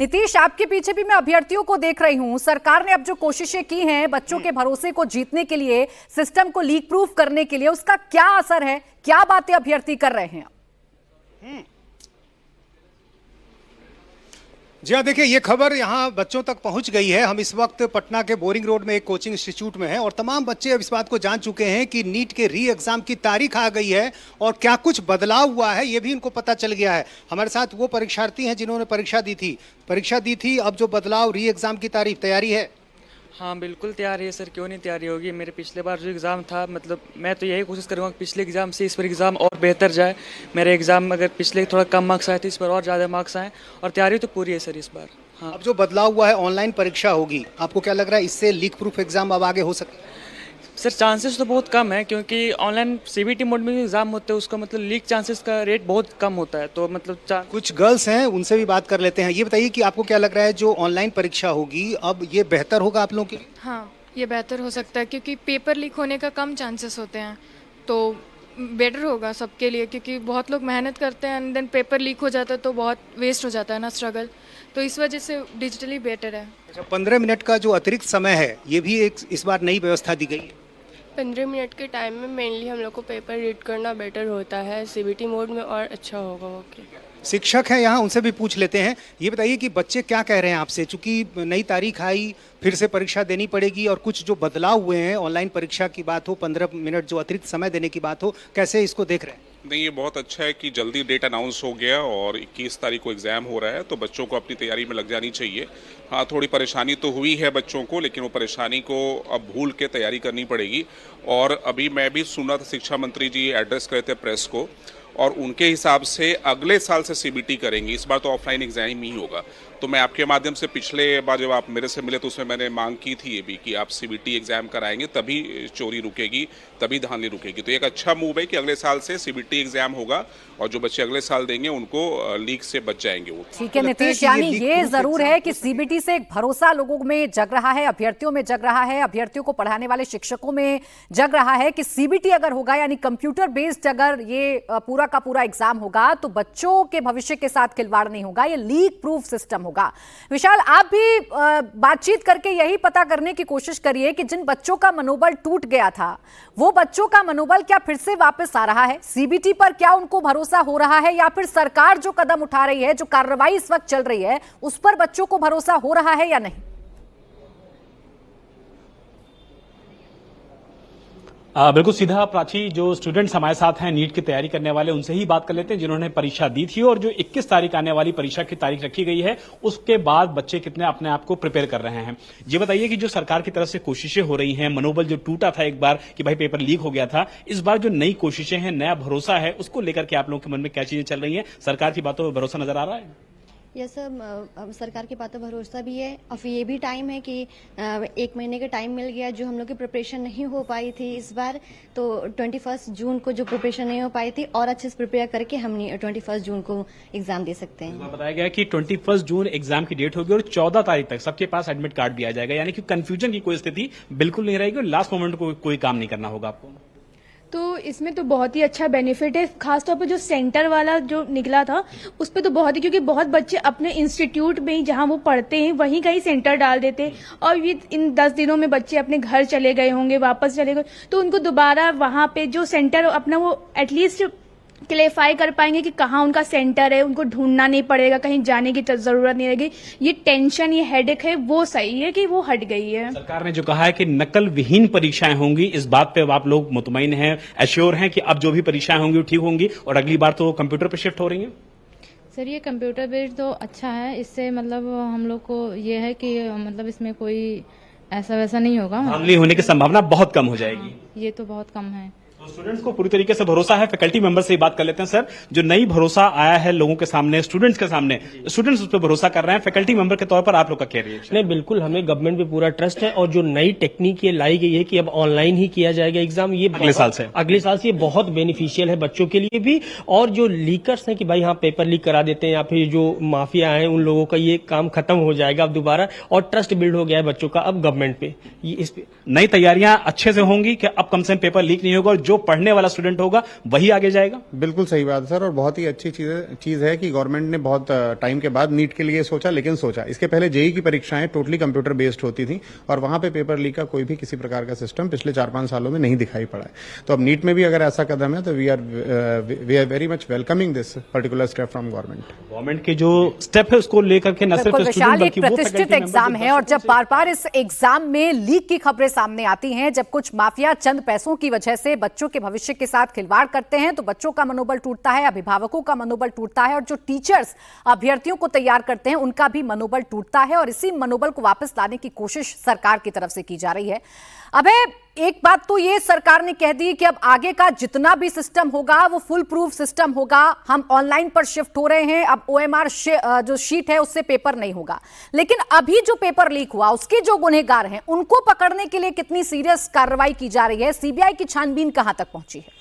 नीतीश, आपके पीछे भी मैं अभ्यर्थियों को देख रही हूं। सरकार ने अब जो कोशिशें की हैं बच्चों के भरोसे को जीतने के लिए, सिस्टम को लीक प्रूफ करने के लिए, उसका क्या असर है? क्या बातें अभ्यर्थी कर रहे हैं? जी हाँ, देखिए ये खबर यहाँ बच्चों तक पहुँच गई है। हम इस वक्त पटना के बोरिंग रोड में एक कोचिंग इंस्टीट्यूट में हैं और तमाम बच्चे अब इस बात को जान चुके हैं कि नीट के री एग्ज़ाम की तारीख आ गई है और क्या कुछ बदलाव हुआ है ये भी इनको पता चल गया है। हमारे साथ वो परीक्षार्थी हैं जिन्होंने परीक्षा दी थी। अब जो बदलाव, री एग्ज़ाम की तारीख, तैयारी है? हाँ बिल्कुल तैयारी है सर, क्यों नहीं तैयारी होगी। मेरे पिछले बार जो एग्ज़ाम था, मतलब मैं तो यही कोशिश करूँगा कि पिछले एग्ज़ाम से इस बार एग्ज़ाम और बेहतर जाए। मेरे एग्ज़ाम अगर पिछले थोड़ा कम मार्क्स आए थे, इस बार और ज़्यादा मार्क्स आए और तैयारी तो पूरी है सर इस बार। हाँ, अब जो बदलाव हुआ है, ऑनलाइन परीक्षा होगी, आपको क्या लग रहा है इससे लीक प्रूफ एग्ज़ाम अब आगे हो सकता है? सर चांसेस तो बहुत कम है, क्योंकि ऑनलाइन सीबीटी मोड में एग्ज़ाम होते हैं, उसका मतलब लीक चांसेस का रेट बहुत कम होता है। तो मतलब कुछ गर्ल्स हैं, उनसे भी बात कर लेते हैं। ये बताइए कि आपको क्या लग रहा है जो ऑनलाइन परीक्षा होगी अब ये बेहतर होगा आप लोगों के लिए? हाँ, ये बेहतर हो सकता है क्योंकि पेपर लीक होने का कम चांसेस होते हैं, तो बेटर होगा सबके लिए। क्योंकि बहुत लोग मेहनत करते हैं एंड देन पेपर लीक हो जाता है तो बहुत वेस्ट हो जाता है ना स्ट्रगल, तो इस वजह से डिजिटली बेटर है। अच्छा, 15 मिनट का जो अतिरिक्त समय है ये भी एक इस बार नई व्यवस्था दी गई है। 15 मिनट के टाइम में मेनली हम लोग को पेपर रीड करना बेटर होता है, सीबीटी मोड में और अच्छा होगा। ओके, शिक्षक हैं यहाँ, उनसे भी पूछ लेते हैं। ये बताइए कि बच्चे क्या कह रहे हैं आपसे, चूंकि नई तारीख आई, फिर से परीक्षा देनी पड़ेगी और कुछ जो बदलाव हुए हैं, ऑनलाइन परीक्षा की बात हो, 15 मिनट जो अतिरिक्त समय देने की बात हो, कैसे इसको देख रहे हैं? नहीं, ये बहुत अच्छा है कि जल्दी डेट अनाउंस हो गया और 21 तारीख को एग्ज़ाम हो रहा है, तो बच्चों को अपनी तैयारी में लग जानी चाहिए। हाँ, थोड़ी परेशानी तो हुई है बच्चों को, लेकिन वो परेशानी को अब भूल के तैयारी करनी पड़ेगी। और अभी मैं भी सुना था, शिक्षा मंत्री जी एड्रेस करे थे प्रेस को, और उनके हिसाब से अगले साल से सीबीटी करेंगे। इस बार तो ऑफलाइन एग्जाम ही होगा। तो मैं आपके माध्यम से, पिछले बार जब आप मेरे से मिले तो उसमें मैंने मांग की थी ये भी कि आप सीबीटी एग्जाम कराएंगे तभी चोरी रुकेगी, तभी धांधली रुकेगी। तो एक अच्छा मूव है कि अगले साल से सीबीटी एग्जाम होगा और जो बच्चे अगले साल देंगे उनको लीक से बच जाएंगे वो। ठीक है नीतीश, यानी ये जरूर है कि सीबीटी से एक भरोसा लोगों में जग रहा है, अभ्यर्थियों में जग रहा है, अभ्यर्थियों को पढ़ाने वाले शिक्षकों में जग रहा है कि सीबीटी अगर होगा, यानी कंप्यूटर बेस्ड अगर ये पूरा का पूरा एग्जाम होगा तो बच्चों के भविष्य के साथ खिलवाड़ नहीं होगा, ये लीक प्रूफ सिस्टम होगा। विशाल, आप भी बातचीत करके यही पता करने की कोशिश करिए कि जिन बच्चों का मनोबल टूट गया था, वो बच्चों का मनोबल क्या फिर से वापस आ रहा है? सीबीटी पर क्या उनको भरोसा हो रहा है, या फिर सरकार जो कदम उठा रही है, जो कार्रवाई इस वक्त चल रही है, उस पर बच्चों को भरोसा हो रहा है या नहीं? बिल्कुल सीधा प्राची, जो स्टूडेंट्स हमारे साथ हैं नीट की तैयारी करने वाले, उनसे ही बात कर लेते हैं जिन्होंने परीक्षा दी थी और जो 21 तारीख आने वाली परीक्षा की तारीख रखी गई है, उसके बाद बच्चे कितने अपने आप को प्रिपेयर कर रहे हैं। ये बताइए कि जो सरकार की तरफ से कोशिशें हो रही हैं, मनोबल जो टूटा था एक बार कि भाई पेपर लीक हो गया था, इस बार जो नई कोशिशें हैं, नया भरोसा है, उसको लेकर के आप लोगों के मन में क्या चीजें चल रही हैं? सरकार की बातों पर भरोसा नजर आ रहा है? यस सर, सरकार की बातों भरोसा भी है और फिर ये भी टाइम है कि 1 महीने का टाइम मिल गया। जो हम लोग की प्रिपरेशन नहीं हो पाई थी इस बार, तो 21 जून को जो प्रिपरेशन नहीं हो पाई थी, और अच्छे से प्रिपेयर करके हम 21 जून को एग्जाम दे सकते हैं। बताया गया कि 21 जून एग्जाम की डेट होगी और 14 तारीख तक सबके पास एडमिट कार्ड भी आ जाएगा, यानी कि कंफ्यूजन की कोई स्थिति बिल्कुल नहीं रहेगी और लास्ट मोमेंट को कोई काम नहीं करना होगा आपको। तो इसमें तो बहुत ही अच्छा बेनिफिट है, खासतौर पर जो सेंटर वाला जो निकला था उस पर तो बहुत ही, क्योंकि बहुत बच्चे अपने इंस्टीट्यूट में ही जहां वो पढ़ते हैं वहीं कहीं सेंटर डाल देते हैं और ये इन 10 दिनों में बच्चे अपने घर चले गए होंगे, वापस चले गए, तो उनको दोबारा वहां पे जो सेंटर अपना वो एटलीस्ट क्लेरिफाई कर पाएंगे कि कहाँ उनका सेंटर है, उनको ढूंढना नहीं पड़ेगा, कहीं जाने की जरूरत नहीं रहेगी। ये टेंशन, ये हेडेक है, वो सही है कि वो हट गई है। सरकार ने जो कहा है कि नकल विहीन परीक्षाएं होंगी, इस बात पे आप लोग मुतमईन हैं, एश्योर हैं कि अब जो भी परीक्षाएं होंगी वो ठीक होंगी और अगली बार तो कंप्यूटर पर शिफ्ट हो रही है? सर ये कंप्यूटर बेस्ड तो अच्छा है, इससे मतलब हम लोग को ये है कि मतलब इसमें कोई ऐसा वैसा नहीं होगा, धांधली होने की संभावना बहुत कम हो जाएगी। ये तो बहुत कम है। तो स्टूडेंट्स को पूरी तरीके से भरोसा है। फैकल्टी मेंबर से ही बात कर लेते हैं। सर, जो नई भरोसा आया है लोगों के सामने, स्टूडेंट्स के सामने, स्टूडेंट्स उस पर भरोसा कर रहे हैं, फैकल्टी मेंबर के तौर पर आप लोग का क्या रिएक्शन? नहीं, बिल्कुल हमें गवर्नमेंट पे पूरा ट्रस्ट है और जो नई टेक्निक ये लाई गई है कि अब ऑनलाइन ही किया जाएगा एग्जाम, ये अगले साल से ये बहुत बेनिफिशियल है बच्चों के लिए भी। और जो लीकर्स हैं कि भाई हाँ पेपर लीक करा देते हैं या फिर जो माफिया है उन लोगों का ये काम खत्म हो जाएगा अब दोबारा, और ट्रस्ट बिल्ड हो गया है बच्चों का अब गवर्नमेंट पे। इस पे नई तैयारियां अच्छे से होंगी कि अब कम से कम पेपर लीक नहीं होगा और जो पढ़ने वाला स्टूडेंट होगा वही आगे जाएगा? बिल्कुल सही बात है सर, और बहुत ही अच्छी चीज है कि गवर्नमेंट ने बहुत टाइम के बाद नीट के लिए सोचा, लेकिन सोचा। इसके पहले जेईई की परीक्षाएं टोटली कंप्यूटर बेस्ड होती थी और वहां पे पेपर लीक का कोई भी किसी प्रकार का सिस्टम पिछले 4-5 सालों में नहीं दिखाई पड़ा है। तो अब नीट में भी अगर ऐसा कदम है तो we are very much welcoming this particular step from government के जो स्टेप है उसको लेकर के न सिर्फ बिल्कुल विशाल, एक प्रतिष्ठित एग्जाम है और जब बार बार इस एग्जाम में लीक की खबरें सामने आती हैं, जब कुछ माफिया चंद पैसों की वजह से बच्चों के भविष्य के साथ खिलवाड़ करते हैं, तो बच्चों का मनोबल टूटता है, अभिभावकों का मनोबल टूटता है और जो टीचर्स अभ्यर्थियों को तैयार करते हैं उनका भी मनोबल टूटता है और इसी मनोबल को वापस लाने की कोशिश सरकार की तरफ से की जा रही है। अबे एक बात तो ये सरकार ने कह दी कि अब आगे का जितना भी सिस्टम होगा वो फुल प्रूफ सिस्टम होगा, हम ऑनलाइन पर शिफ्ट हो रहे हैं, अब ओएमआर जो शीट है उससे पेपर नहीं होगा। लेकिन अभी जो पेपर लीक हुआ उसके जो गुनहगार हैं उनको पकड़ने के लिए कितनी सीरियस कार्रवाई की जा रही है? सीबीआई की छानबीन कहां तक पहुंची है?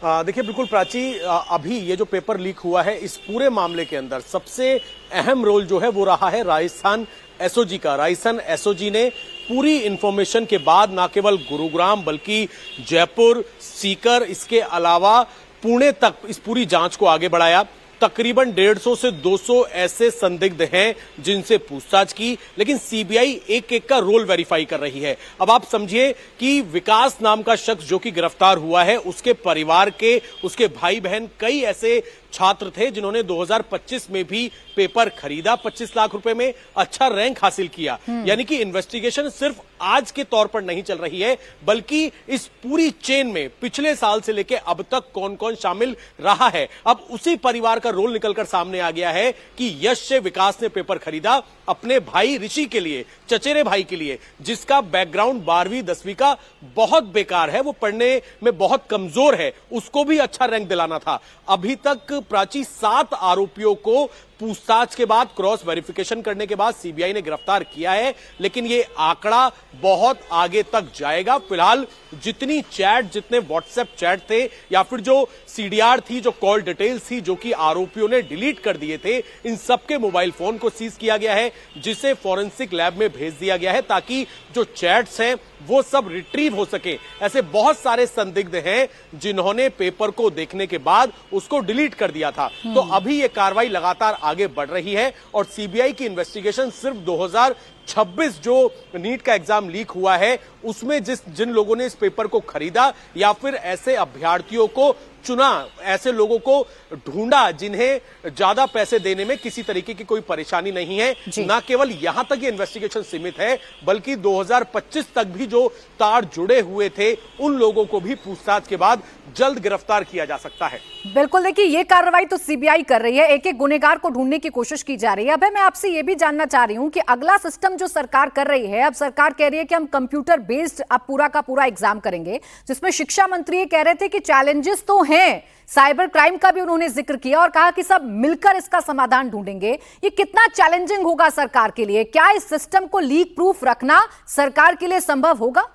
देखिए बिल्कुल प्राची, अभी ये जो पेपर लीक हुआ है इस पूरे मामले के अंदर सबसे अहम रोल जो है वो रहा है राजस्थान एसओजी का। राजस्थान एसओजी ने पूरी इंफॉर्मेशन के बाद न केवल गुरुग्राम बल्कि जयपुर, सीकर, इसके अलावा पुणे तक इस पूरी जांच को आगे बढ़ाया। तकरीबन 150 से 200 ऐसे संदिग्ध हैं जिनसे पूछताछ की, लेकिन सीबीआई एक एक का रोल वेरीफाई कर रही है। अब आप समझिए कि विकास नाम का शख्स जो कि गिरफ्तार हुआ है, उसके परिवार के, उसके भाई बहन कई ऐसे छात्र थे जिन्होंने 2025 में भी पेपर खरीदा 25 लाख रुपए में, अच्छा रैंक हासिल किया। यानी कि इन्वेस्टिगेशन सिर्फ आज के तौर पर नहीं चल रही है, बल्कि इस पूरी चेन में पिछले साल से लेकर अब तक कौन कौन शामिल रहा है। अब उसी परिवार का रोल निकलकर सामने आ गया है कि यश से विकास ने पेपर खरीदा अपने भाई ऋषि के लिए, चचेरे भाई के लिए, जिसका बैकग्राउंड 12वीं 10वीं का बहुत बेकार है, वो पढ़ने में बहुत कमजोर है, उसको भी अच्छा रैंक दिलाना था। अभी तक प्राची 7 आरोपियों को पूछताछ के बाद, क्रॉस वेरिफिकेशन करने के बाद सीबीआई ने गिरफ्तार किया है, लेकिन ये आंकड़ा बहुत आगे तक जाएगा। फिलहाल जितनी चैट, जितने व्हाट्सएप चैट थे या फिर जो सीडीआर थी, जो कॉल डिटेल्स थी जो कि आरोपियों ने डिलीट कर दिए थे, इन सबके मोबाइल फोन को सीज किया गया है, जिसे फॉरेंसिक लैब में भेज दिया गया है ताकि जो चैट्स हैं वो सब रिट्रीव हो सके। ऐसे बहुत सारे संदिग्ध हैं जिन्होंने पेपर को देखने के बाद उसको डिलीट कर दिया था। तो अभी ये कार्रवाई लगातार आगे बढ़ रही है और सीबीआई की इन्वेस्टिगेशन सिर्फ 2026 जो नीट का एग्जाम लीक हुआ है उसमें जिन लोगों ने इस पेपर को खरीदा या फिर ऐसे अभ्यर्थियों को चुना, ऐसे लोगों को ढूंढा जिन्हें ज्यादा पैसे देने में किसी तरीके की कोई परेशानी नहीं है, ना केवल यहां तक ये इन्वेस्टिगेशन सीमित है बल्कि 2025 तक भी जो तार जुड़े हुए थे उन लोगों को भी पूछताछ के बाद जल्द गिरफ्तार किया जा सकता है। बिल्कुल, देखिए ये कार्रवाई तो सीबीआई कर रही है, एक एक गुनहगार को ढूंढने की कोशिश की जा रही है। अब मैं आपसे ये भी जानना चाह रही हूं कि अगला सिस्टम जो सरकार कर रही है, अब सरकार कह रही है कि हम कंप्यूटर बेस्ड अब पूरा का पूरा एग्जाम करेंगे, जिसमें शिक्षा मंत्री ये कह रहे थे कि चैलेंजेस तो हैं, साइबर क्राइम का भी उन्होंने जिक्र किया और कहा कि सब मिलकर इसका समाधान ढूंढेंगे। ये कितना चैलेंजिंग होगा सरकार के लिए? क्या इस सिस्टम को लीक प्रूफ रखना सरकार के लिए संभव होगा?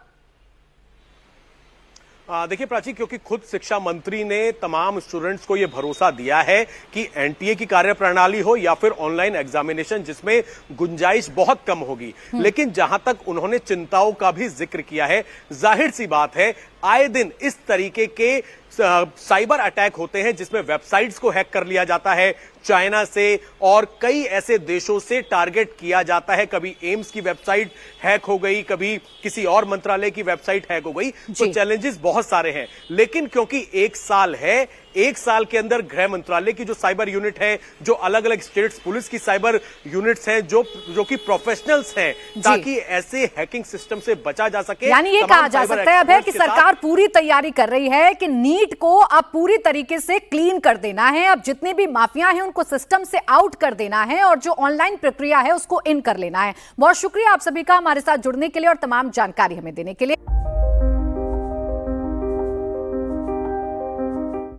देखिए प्राची, क्योंकि खुद शिक्षा मंत्री ने तमाम स्टूडेंट्स को यह भरोसा दिया है कि एनटीए की कार्यप्रणाली हो या फिर ऑनलाइन एग्जामिनेशन, जिसमें गुंजाइश बहुत कम होगी, लेकिन जहां तक उन्होंने चिंताओं का भी जिक्र किया है, जाहिर सी बात है आए दिन इस तरीके के साइबर अटैक होते हैं जिसमें वेबसाइट्स को हैक कर लिया जाता है चाइना से और कई ऐसे देशों से टारगेट किया जाता है। कभी एम्स की वेबसाइट हैक हो गई, कभी किसी और मंत्रालय की वेबसाइट हैक हो गई। तो चैलेंजेस बहुत सारे हैं, लेकिन क्योंकि 1 साल है, 1 साल के अंदर गृह मंत्रालय की जो साइबर यूनिट है, जो अलग अलग स्टेट्स पुलिस की साइबर यूनिट्स हैं, जो कि प्रोफेशनल्स हैं, ताकि ऐसे हैकिंग सिस्टम से बचा जा सके। यानी ये कहा जा सकता है अब है कि सरकार पूरी तैयारी कर रही है कि नीट को अब पूरी तरीके से क्लीन कर देना है, अब जितने भी माफिया हैं उनको सिस्टम से आउट कर देना है और जो ऑनलाइन प्रक्रिया है उसको इन कर लेना है। बहुत शुक्रिया आप सभी का हमारे साथ जुड़ने के लिए और तमाम जानकारी हमें देने के लिए।